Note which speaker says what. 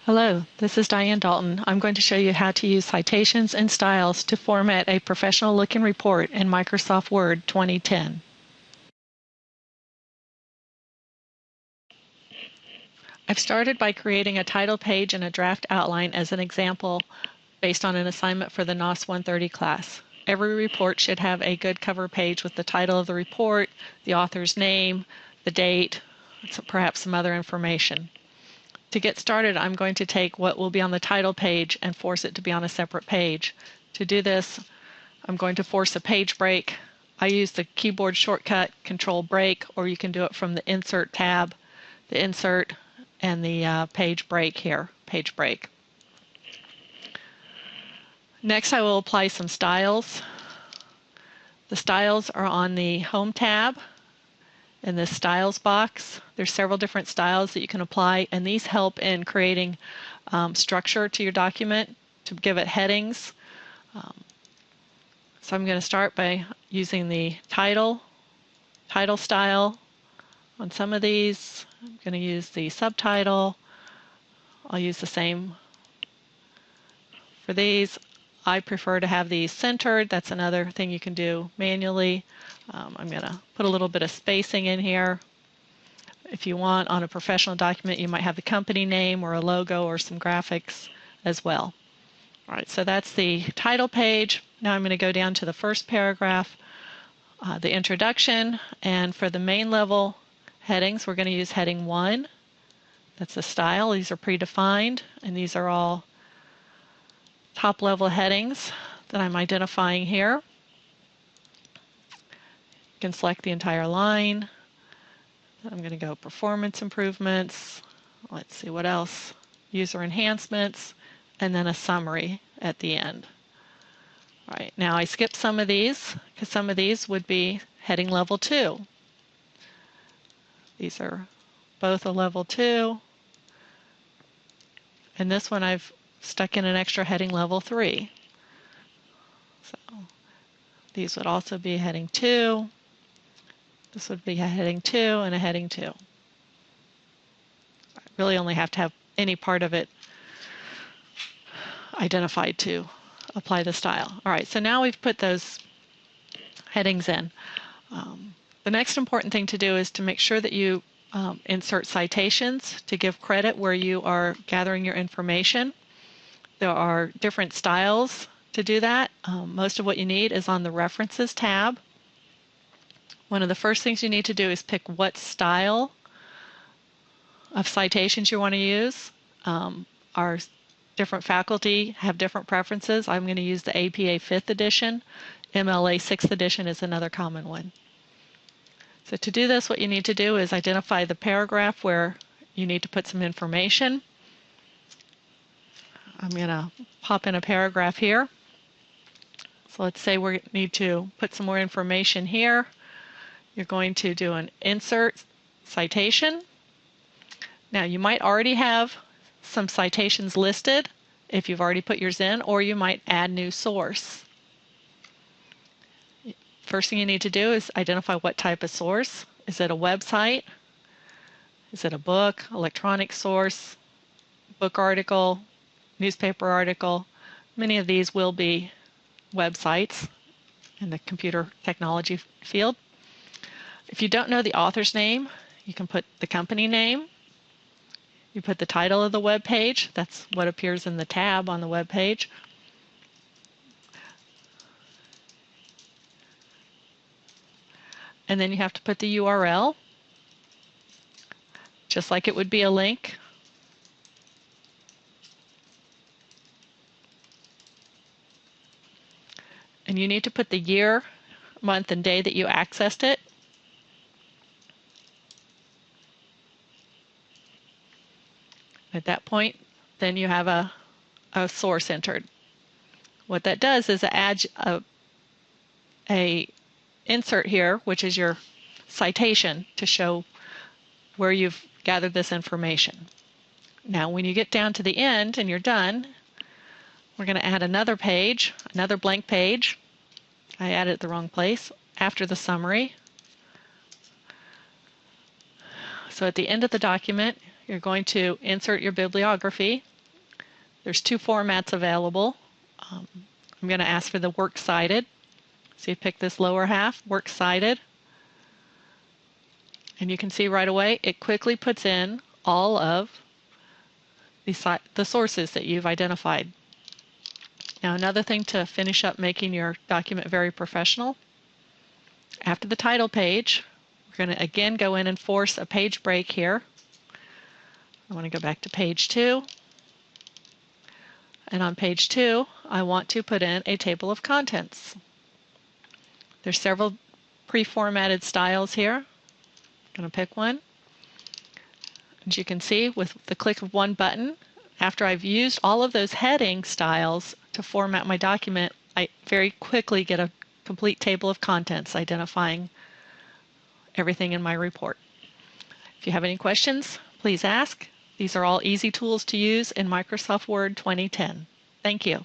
Speaker 1: Hello, this is Diane Dalton. I'm going to show you how to use citations and styles to format a professional-looking report in Microsoft Word 2010. I've started by creating a title page and a draft outline as an example based on an assignment for the NOS 130 class. Every report should have a good cover page with the title of the report, the author's name, the date, perhaps some other information. To get started, I'm going to take what will be on the title page and force it to be on a separate page. To do this, I'm going to force a page break. I use the keyboard shortcut Control Break, or you can do it from the Insert tab, the Insert, and the page break here, page break. Next, I will apply some styles. The styles are on the Home tab. In this styles box, there's several different styles that you can apply, and these help in creating structure to your document, to give it headings. So I'm going to start by using the title style on some of these. I'm going to use the subtitle. I'll use the same for these. I prefer to have these centered. That's another thing you can do manually. I'm going to put a little bit of spacing in here. If you want, on a professional document, you might have the company name or a logo or some graphics as well. All right, so that's the title page. Now I'm going to go down to the first paragraph, the introduction, and for the main level headings, we're going to use heading 1. That's the style. These are predefined, and these are all top level headings that I'm identifying here. You can select the entire line. I'm going to go performance improvements. Let's see what else. User enhancements, and then a summary at the end. All right, now I skipped some of these because some of these would be heading level 2. These are both a level 2. And this one I've stuck in an extra heading level 3. So these would also be heading 2. This would be a heading 2 and a heading 2. I really only have to have any part of it identified to apply the style. All right, so now we've put those headings in. The next important thing to do is to make sure that you insert citations to give credit where you are gathering your information. There are different styles to do that. Most of what you need is on the References tab. One of the first things you need to do is pick what style of citations you want to use. Our different faculty have different preferences. I'm going to use the APA 5th edition. MLA 6th edition is another common one. So to do this, what you need to do is identify the paragraph where you need to put some information. I'm going to pop in a paragraph here. So let's say we need to put some more information here. You're going to do an insert citation. Now you might already have some citations listed if you've already put yours in, or you might add new source. First thing you need to do is identify what type of source. Is it a website? Is it a book, electronic source, book article, newspaper article? Many of these will be websites in the computer technology field. If you don't know the author's name, you can put the company name. You put the title of the web page. That's what appears in the tab on the web page. And then you have to put the URL, just like it would be a link. And you need to put the year, month, and day that you accessed it. At that point, then you have a source entered. What that does is it adds a insert here, which is your citation to show where you've gathered this information. Now, when you get down to the end and you're done, we're going to add another page, another blank page. I added it the wrong place, after the summary. So at the end of the document, you're going to insert your bibliography. There's two formats available. I'm going to ask for the works cited. So you pick this lower half, works cited, and you can see right away it quickly puts in all of the sources that you've identified. Now, another thing to finish up making your document very professional, after the title page, we're going to again go in and force a page break here. I want to go back to page 2. And on page 2, I want to put in a table of contents. There's several pre-formatted styles here. I'm going to pick one. As you can see, with the click of one button, after I've used all of those heading styles to format my document, I very quickly get a complete table of contents identifying everything in my report. If you have any questions, please ask. These are all easy tools to use in Microsoft Word 2010. Thank you.